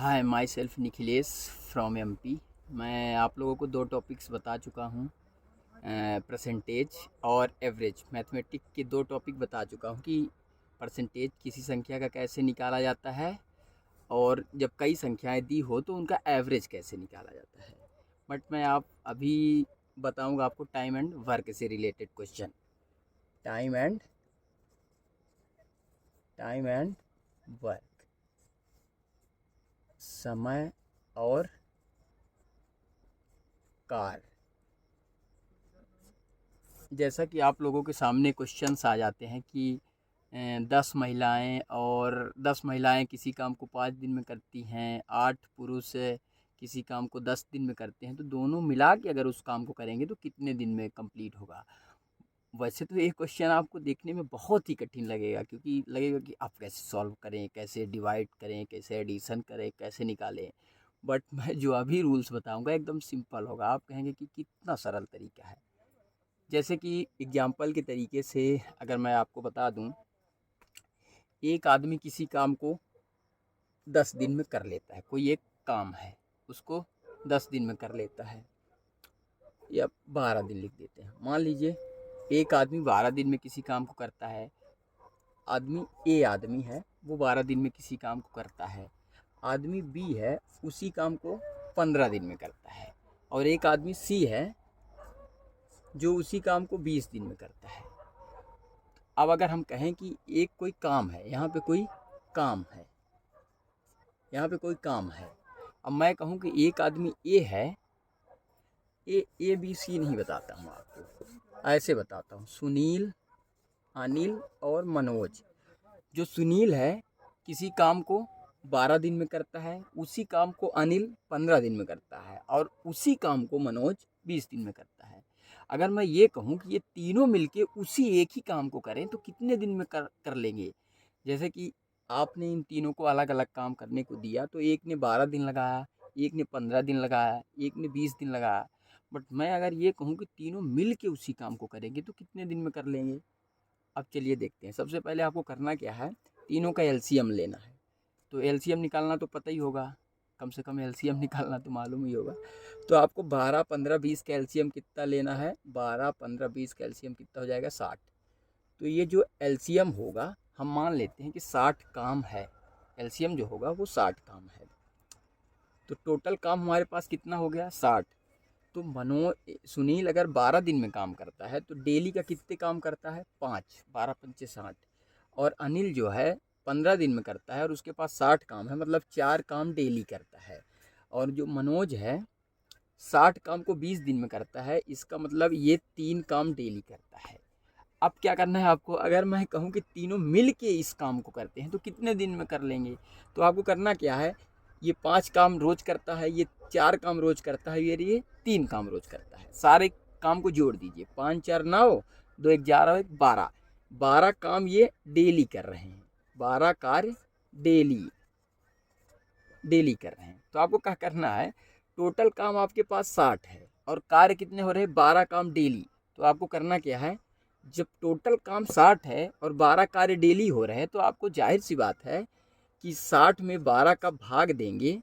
Hi my self Nikhilesh from MP. मैं आप लोगों को दो टॉपिक्स बता चुका हूँ, परसेंटेज और एवरेज। मैथमेटिक के दो टॉपिक बता चुका हूँ कि परसेंटेज किसी संख्या का कैसे निकाला जाता है और जब कई संख्याएं दी हो तो उनका एवरेज कैसे निकाला जाता है। बट मैं अभी बताऊँगा आपको टाइम एंड वर्क से related question. Time and work, समय और कार्य। जैसा कि आप लोगों के सामने क्वेश्चंस आ जाते हैं कि 10 महिलाएं किसी काम को 5 दिन में करती हैं, 8 पुरुष किसी काम को 10 दिन में करते हैं, तो दोनों मिला के अगर उस काम को करेंगे तो कितने दिन में कंप्लीट होगा। वैसे तो ये क्वेश्चन आपको देखने में बहुत ही कठिन लगेगा, क्योंकि लगेगा कि आप कैसे सॉल्व करें, कैसे डिवाइड करें, कैसे एडिशन करें, कैसे निकालें। बट मैं जो अभी रूल्स बताऊंगा एकदम सिंपल होगा। आप कहेंगे कि कितना सरल तरीका है। जैसे कि एग्जाम्पल के तरीके से अगर मैं आपको बता दूं, एक आदमी किसी काम को 10 दिन में कर लेता है। कोई एक काम है, उसको 10 दिन में कर लेता है, या 12 दिन लिख देते हैं। मान लीजिए एक आदमी 12 दिन में किसी काम को करता है। आदमी है, वो 12 दिन में किसी काम को करता है। आदमी बी है, उसी काम को 15 दिन में करता है। और एक आदमी सी है जो उसी काम को 20 दिन में करता है। अब अगर हम कहें कि एक कोई काम है, यहाँ पे कोई काम है, यहाँ पे कोई काम है। अब मैं कहूँ कि एक आदमी ए है, ए बी सी नहीं बताता हूँ आपको, ऐसे बताता हूँ। सुनील, अनिल और मनोज। जो सुनील है किसी काम को 12 दिन में करता है, उसी काम को अनिल 15 दिन में करता है, और उसी काम को मनोज 20 दिन में करता है। अगर मैं ये कहूँ कि ये तीनों मिलके उसी एक ही काम को करें तो कितने दिन में कर लेंगे। जैसे कि आपने इन तीनों को अलग अलग काम करने को दिया, तो एक ने 12 दिन लगाया, एक ने 15 दिन लगाया, एक ने 20 दिन लगाया। बट मैं अगर ये कहूँ कि तीनों मिल के उसी काम को करेंगे तो कितने दिन में कर लेंगे। अब चलिए देखते हैं। सबसे पहले आपको करना क्या है, तीनों का एलसीएम लेना है। तो एलसीएम निकालना तो पता ही होगा, कम से कम एलसीएम निकालना तो मालूम ही होगा। तो आपको 12, 15, 20 का एलसीएम कितना लेना है। 12, 15, 20 का एलसीएम कितना हो जाएगा, 60। तो ये जो एलसीएम होगा, हम मान लेते हैं कि 60 काम है। एलसीएम जो होगा वो 60 काम है। तो टोटल काम हमारे पास कितना हो गया, 60। तो सुनील अगर 12 दिन में काम करता है तो डेली का कितने काम करता है, 5, 12 पंचे 60। और अनिल जो है 15 दिन में करता है और उसके पास 60 काम है, मतलब 4 काम डेली करता है। और जो मनोज है 60 काम को 20 दिन में करता है, इसका मतलब ये 3 काम डेली करता है। अब क्या करना है आपको, अगर मैं कहूँ कि तीनों मिल के इस काम को करते हैं तो कितने दिन में कर लेंगे। तो आपको करना क्या है, ये 5 काम रोज करता है, ये 4 काम रोज करता है, ये 3 काम रोज करता है। सारे काम को जोड़ दीजिए, 5 4 9, 2 1 11, 1 12, 12 काम ये डेली कर रहे हैं। 12 कार्य डेली डेली कर रहे हैं। तो आपको क्या करना है, टोटल काम आपके पास 60 है और कार्य कितने हो रहे हैं, 12 काम डेली। तो आपको करना क्या है, जब टोटल काम 60 है और 12 कार्य डेली हो रहे हैं, तो आपको जाहिर सी बात है कि 60 में 12 का भाग देंगे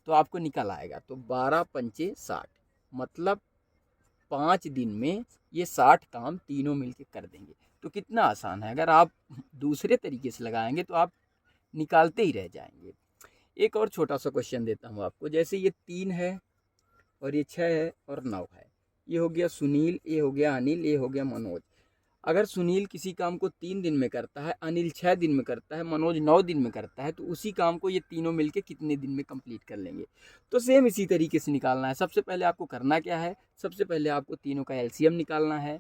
तो आपको निकल आएगा। तो 12 पंचे 60, मतलब 5 दिन में ये 60 काम तीनों मिलके कर देंगे। तो कितना आसान है। अगर आप दूसरे तरीके से लगाएंगे तो आप निकालते ही रह जाएंगे। एक और छोटा सा क्वेश्चन देता हूँ आपको। जैसे ये 3 है और ये 6 है और 9 है। ये हो गया सुनील, ये हो गया अनिल, ये हो गया मनोज। अगर सुनील किसी काम को 3 दिन में करता है, अनिल 6 दिन में करता है, मनोज 9 दिन में करता है, तो उसी काम को ये तीनों मिलके कितने दिन में कंप्लीट कर लेंगे। तो सेम इसी तरीके से निकालना है। सबसे पहले आपको करना क्या है, सबसे पहले आपको तीनों का एलसीएम निकालना है।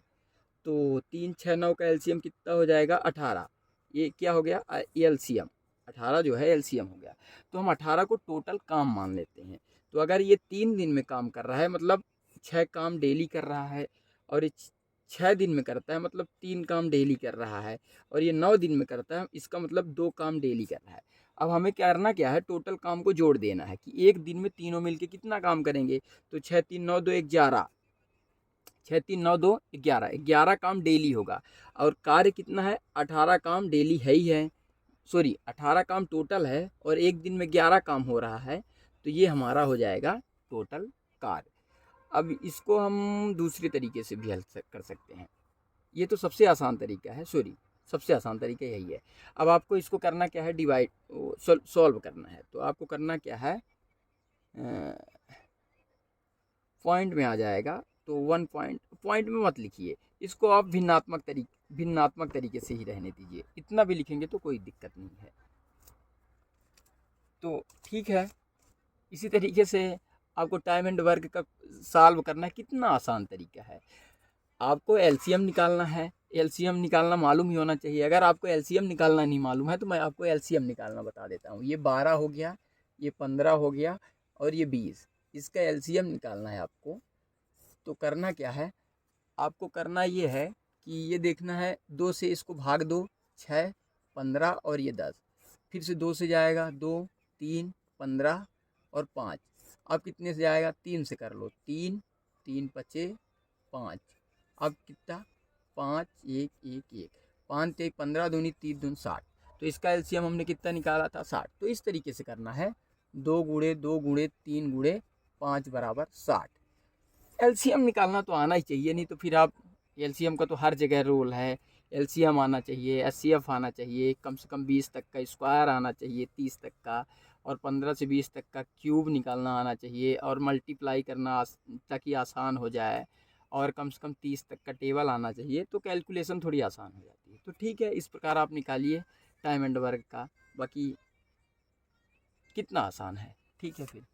तो 3 6 9 का एलसीएम कितना हो जाएगा, 18। ये क्या हो गया, एलसीएम 18 जो है एलसीएम हो गया। तो हम 18 को टोटल काम मान लेते हैं। तो अगर ये 3 दिन में काम कर रहा है, मतलब 6 काम डेली कर रहा है, और ये 6 दिन में करता है मतलब 3 काम डेली कर रहा है, और ये 9 दिन में करता है, इसका मतलब 2 काम डेली कर रहा है। अब हमें करना क्या है, टोटल काम को जोड़ देना है कि एक दिन में तीनों मिलके कितना काम करेंगे। तो 6 3 9 2 11, 6 3 9 2 11, 11 काम डेली होगा। और कार्य कितना है, 18 काम डेली है ही है। सॉरी 18 काम टोटल है और एक दिन में 11 काम हो रहा है, तो ये हमारा हो जाएगा टोटल कार्य। अब इसको हम दूसरे तरीके से भी हल कर सकते हैं। ये तो सबसे आसान तरीका है, सॉरी सबसे आसान तरीका यही है। अब आपको इसको करना क्या है, डिवाइड सॉल्व करना है। तो आपको करना क्या है, पॉइंट में आ जाएगा तो 1 पॉइंट में मत लिखिए, इसको आप भिन्नात्मक तरीके से ही रहने दीजिए। इतना भी लिखेंगे तो कोई दिक्कत नहीं है। तो ठीक है, इसी तरीके से आपको टाइम एंड वर्क का सॉल्व करना है। कितना आसान तरीका है। आपको एलसीएम निकालना है, एलसीएम निकालना मालूम ही होना चाहिए। अगर आपको एलसीएम निकालना नहीं मालूम है तो मैं आपको एलसीएम निकालना बता देता हूँ। ये 12 हो गया, ये 15 हो गया और ये 20, इसका एलसीएम निकालना है आपको। तो करना क्या है, आपको करना ये है कि ये देखना है 2 से इसको भाग दो, 6, 15 और ये 10, फिर से 2 से जाएगा 2, 3, 15 और 5। अब कितने से जाएगा, 3 से कर लो, 3, 3 पचे 5। अब कितना, 5, 1, 1, 1, 5 1 15 दूनी 3 दूनी 60। तो इसका एलसीएम हमने कितना निकाला था, 60। तो इस तरीके से करना है, 2 गुणे 2 गुणे 3 गुणे 5 बराबर 60। एलसीएम निकालना तो आना ही चाहिए, नहीं तो फिर आप एलसीएम का तो हर जगह रोल है। एलसीएम आना चाहिए, एचसीएफ आना चाहिए, कम से कम 20 तक का स्क्वायर आना चाहिए, 30 तक का, और 15 से 20 तक का क्यूब निकालना आना चाहिए, और मल्टीप्लाई करना ताकि आसान हो जाए, और कम से कम 30 तक का टेबल आना चाहिए। तो कैलकुलेशन थोड़ी आसान हो जाती है। तो ठीक है, इस प्रकार आप निकालिए टाइम एंड वर्क का। बाकी कितना आसान है, ठीक है फिर।